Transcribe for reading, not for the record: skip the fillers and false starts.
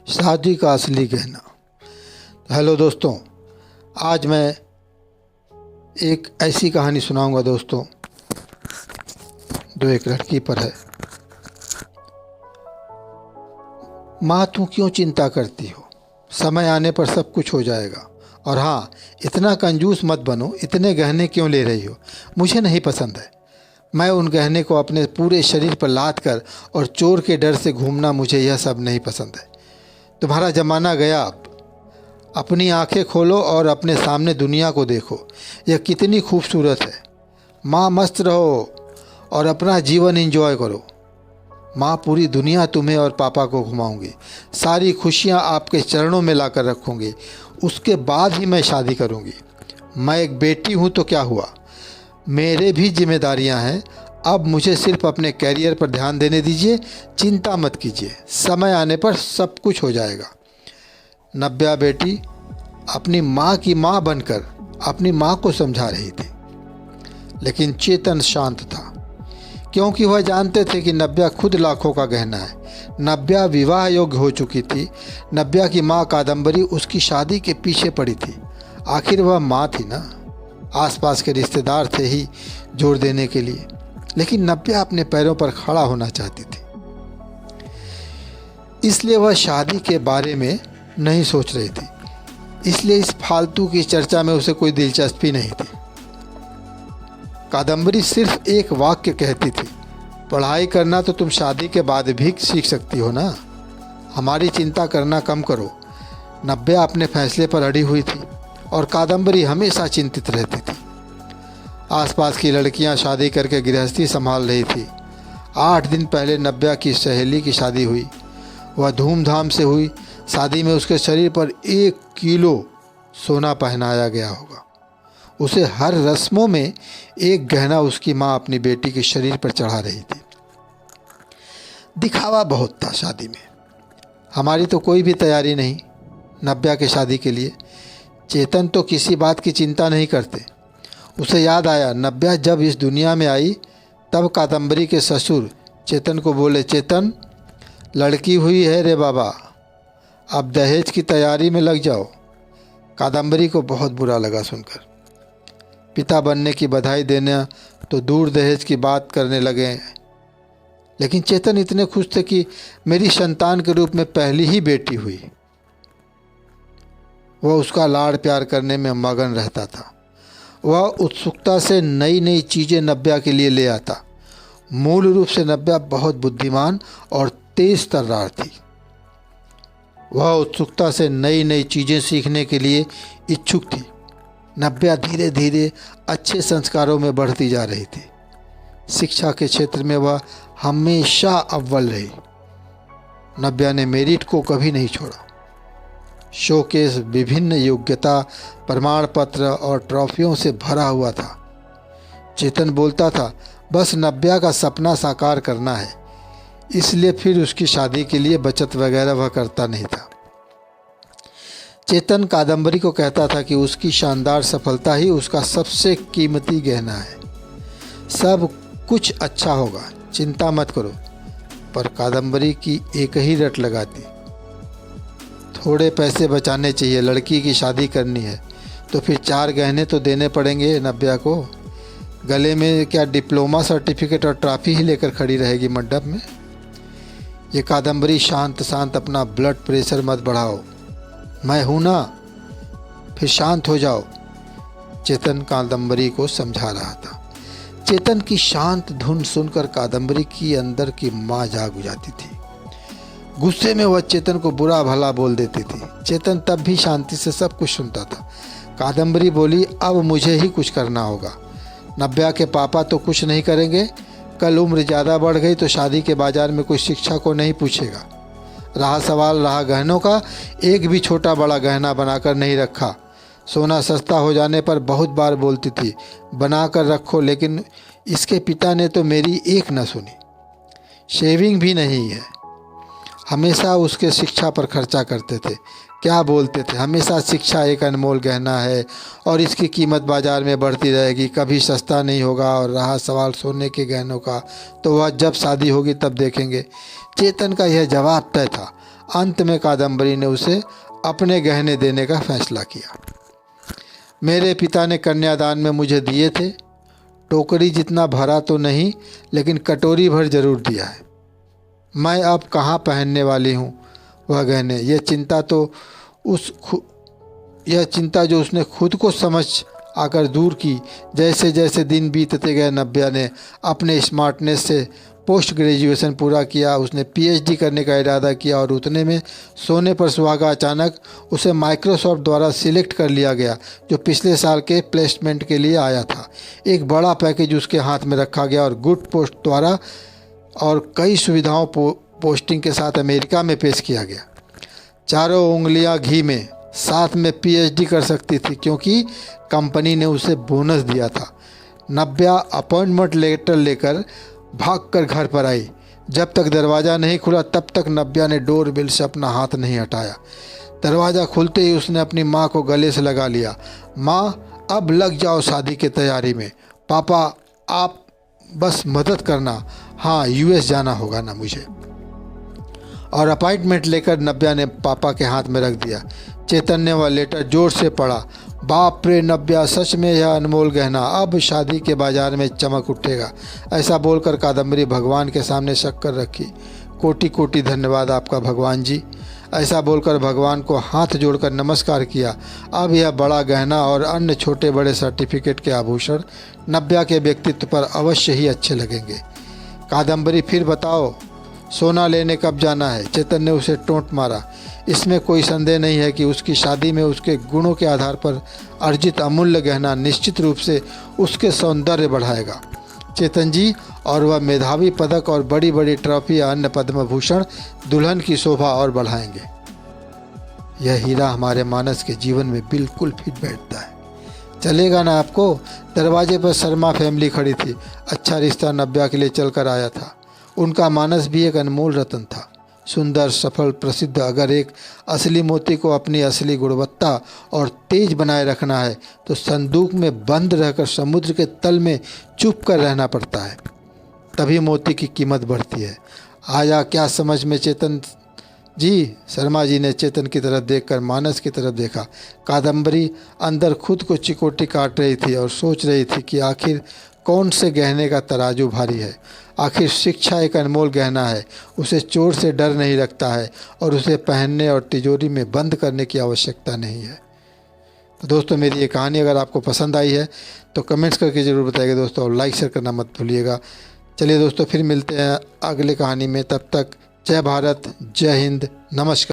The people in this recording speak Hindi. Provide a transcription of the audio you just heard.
शादी का असली गहना। हेलो दोस्तों, आज मैं एक ऐसी कहानी सुनाऊंगा दोस्तों, जो एक लड़की पर है। माँ, तू क्यों चिंता करती हो? समय आने पर सब कुछ हो जाएगा। और हाँ, इतना कंजूस मत बनो। इतने गहने क्यों ले रही हो? मुझे नहीं पसंद है। मैं उन गहने को अपने पूरे शरीर पर लाद कर और चोर के डर से घूमना, मुझे यह सब नहीं पसंद है। तुम्हारा ज़माना गया। अब अपनी आंखें खोलो और अपने सामने दुनिया को देखो। यह कितनी खूबसूरत है। माँ, मस्त रहो और अपना जीवन एंजॉय करो। माँ, पूरी दुनिया तुम्हें और पापा को घुमाऊंगी। सारी खुशियाँ आपके चरणों में लाकर रखूंगी। उसके बाद ही मैं शादी करूंगी। मैं एक बेटी हूँ तो क्या हुआ, मेरे भी जिम्मेदारियाँ हैं। अब मुझे सिर्फ अपने कैरियर पर ध्यान देने दीजिए। चिंता मत कीजिए, समय आने पर सब कुछ हो जाएगा। नव्या बेटी अपनी माँ की माँ बनकर अपनी माँ को समझा रही थी, लेकिन चेतन शांत था, क्योंकि वह जानते थे कि नव्या खुद लाखों का गहना है। नव्या विवाह योग्य हो चुकी थी। नव्या की माँ कादम्बरी उसकी शादी के पीछे पड़ी थी। आखिर वह माँ थी ना, आसपास के रिश्तेदार थे ही जोड़ देने के लिए। लेकिन नव्या अपने पैरों पर खड़ा होना चाहती थी, इसलिए वह शादी के बारे में नहीं सोच रही थी। इसलिए इस फालतू की चर्चा में उसे कोई दिलचस्पी नहीं थी। कादम्बरी सिर्फ एक वाक्य कहती थी, पढ़ाई करना तो तुम शादी के बाद भी सीख सकती हो ना। हमारी चिंता करना कम करो। नव्या अपने फैसले पर अड़ी हुई थी और कादम्बरी हमेशा चिंतित रहती थी। आसपास की लड़कियां शादी करके गृहस्थी संभाल रही थी। 8 दिन पहले नव्या की सहेली की शादी हुई। वह धूमधाम से हुई। शादी में उसके शरीर पर 1 किलो सोना पहनाया गया होगा। उसे हर रस्मों में एक गहना उसकी माँ अपनी बेटी के शरीर पर चढ़ा रही थी। दिखावा बहुत था शादी में। हमारी तो कोई भी तैयारी नहीं नव्या के शादी के लिए। चेतन तो किसी बात की चिंता नहीं करते। उसे याद आया, नव्या जब इस दुनिया में आई तब कादम्बरी के ससुर चेतन को बोले, चेतन, लड़की हुई है रे बाबा, अब दहेज की तैयारी में लग जाओ। कादम्बरी को बहुत बुरा लगा सुनकर। पिता बनने की बधाई देना तो दूर, दहेज की बात करने लगे। लेकिन चेतन इतने खुश थे कि मेरी संतान के रूप में पहली ही बेटी हुई। वह उसका लाड़ प्यार करने में मगन रहता था। वह उत्सुकता से नई नई चीज़ें नव्या के लिए ले आता। मूल रूप से नव्या बहुत बुद्धिमान और तेज तर्रार थी। वह उत्सुकता से नई नई चीज़ें सीखने के लिए इच्छुक थी। नव्या धीरे धीरे अच्छे संस्कारों में बढ़ती जा रही थी। शिक्षा के क्षेत्र में वह हमेशा अव्वल रही। नव्या ने मेरिट को कभी नहीं छोड़ा। शोकेस विभिन्न योग्यता, प्रमाण पत्र और ट्रॉफियों से भरा हुआ था। चेतन बोलता था, बस नव्या का सपना साकार करना है। इसलिए फिर उसकी शादी के लिए बचत वगैरह वह करता नहीं था। चेतन कादम्बरी को कहता था कि उसकी शानदार सफलता ही उसका सबसे कीमती गहना है। सब कुछ अच्छा होगा, चिंता मत करो। पर कादम्बरी की एक ही रट लगाती, थोड़े पैसे बचाने चाहिए, लड़की की शादी करनी है तो फिर 4 गहने तो देने पड़ेंगे नव्या को। गले में क्या डिप्लोमा सर्टिफिकेट और ट्रॉफी ही लेकर खड़ी रहेगी मंडप में? ये कादम्बरी, शांत शांत, अपना ब्लड प्रेशर मत बढ़ाओ, मैं हूँ ना, फिर शांत हो जाओ। चेतन कादम्बरी को समझा रहा था। चेतन की शांत धुन सुनकर कादम्बरी की अंदर की माँ जाग जाती थी। गुस्से में वह चेतन को बुरा भला बोल देती थी। चेतन तब भी शांति से सब कुछ सुनता था। कादम्बरी बोली, अब मुझे ही कुछ करना होगा। नव्या के पापा तो कुछ नहीं करेंगे। कल उम्र ज़्यादा बढ़ गई तो शादी के बाजार में कोई शिक्षा को नहीं पूछेगा। रहा सवाल रहा गहनों का, एक भी छोटा बड़ा गहना बनाकर नहीं रखा। सोना सस्ता हो जाने पर बहुत बार बोलती थी, बना कर रखो, लेकिन इसके पिता ने तो मेरी एक न सुनी। शेविंग भी नहीं है। हमेशा उसके शिक्षा पर खर्चा करते थे। क्या बोलते थे, हमेशा शिक्षा एक अनमोल गहना है और इसकी कीमत बाज़ार में बढ़ती रहेगी, कभी सस्ता नहीं होगा। और रहा सवाल सोने के गहनों का, तो वह जब शादी होगी तब देखेंगे। चेतन का यह जवाब तय था। अंत में कादम्बरी ने उसे अपने गहने देने का फैसला किया। मेरे पिता ने कन्यादान में मुझे दिए थे। टोकरी जितना भरा तो नहीं, लेकिन कटोरी भर जरूर दिया है। मैं अब कहाँ पहनने वाली हूँ वह गहने। यह चिंता जो उसने खुद को समझ आकर दूर की। जैसे जैसे दिन बीतते गए, नव्या ने अपने स्मार्टनेस से पोस्ट ग्रेजुएशन पूरा किया। उसने पीएचडी करने का इरादा किया और उतने में सोने पर सुहागा अचानक उसे माइक्रोसॉफ्ट द्वारा सिलेक्ट कर लिया गया, जो पिछले साल के प्लेसमेंट के लिए आया था। एक बड़ा पैकेज उसके हाथ में रखा गया और गुड पोस्ट द्वारा और कई सुविधाओं पोस्टिंग के साथ अमेरिका में पेश किया गया। चारों उंगलियां घी में, साथ में पीएचडी कर सकती थी क्योंकि कंपनी ने उसे बोनस दिया था। नव्या अपॉइंटमेंट लेटर लेकर भागकर घर पर आई। जब तक दरवाज़ा नहीं खुला तब तक नव्या ने डोरबेल से अपना हाथ नहीं हटाया। दरवाज़ा खुलते ही उसने अपनी माँ को गले से लगा लिया। माँ, अब लग जाओ शादी की तैयारी में। पापा, आप बस मदद करना। हाँ, यूएस जाना होगा ना मुझे। और अपॉइंटमेंट लेकर नव्या ने पापा के हाथ में रख दिया। चेतन ने वह लेटर जोर से पढ़ा। बाप रे नव्या, सच में यह अनमोल गहना अब शादी के बाजार में चमक उठेगा। ऐसा बोलकर कादम्बरी भगवान के सामने शक्कर रखी। कोटि कोटि धन्यवाद आपका भगवान जी। ऐसा बोलकर भगवान को हाथ जोड़कर नमस्कार किया। अब यह बड़ा गहना और अन्य छोटे बड़े सर्टिफिकेट के आभूषण नव्या के व्यक्तित्व पर अवश्य ही अच्छे लगेंगे। कादम्बरी, फिर बताओ, सोना लेने कब जाना है? चेतन ने उसे टोंट मारा। इसमें कोई संदेह नहीं है कि उसकी शादी में उसके गुणों के आधार पर अर्जित अमूल्य गहना निश्चित रूप से उसके सौंदर्य बढ़ाएगा चेतन जी, और वह मेधावी पदक और बड़ी बड़ी ट्रॉफी या अन्य पद्म भूषण दुल्हन की शोभा और बढ़ाएंगे। यह हीरा हमारे मानस के जीवन में बिल्कुल फिट बैठता है। चलेगा ना आपको? दरवाजे पर शर्मा फैमिली खड़ी थी। अच्छा रिश्ता नव्या के लिए चल कर आया था। उनका मानस भी एक अनमोल रत्न था, सुंदर, सफल, प्रसिद्ध। अगर एक असली मोती को अपनी असली गुणवत्ता और तेज बनाए रखना है तो संदूक में बंद रहकर समुद्र के तल में चुप कर रहना पड़ता है, तभी मोती की कीमत बढ़ती है। आया क्या समझ में चेतन जी? शर्मा जी ने चेतन की तरफ देखकर मानस की तरफ देखा। कादम्बरी अंदर खुद को चिकोटी काट रही थी और सोच रही थी कि आखिर कौन से गहने का तराजू भारी है। आखिर शिक्षा एक अनमोल गहना है, उसे चोर से डर नहीं लगता है और उसे पहनने और तिजोरी में बंद करने की आवश्यकता नहीं है। तो दोस्तों, मेरी ये कहानी अगर आपको पसंद आई है तो कमेंट्स करके ज़रूर बताइएगा दोस्तों, और लाइक शेयर करना मत भूलिएगा। चलिए दोस्तों, फिर मिलते हैं अगली कहानी में। तब तक जय भारत, जय हिंद, नमस्कार।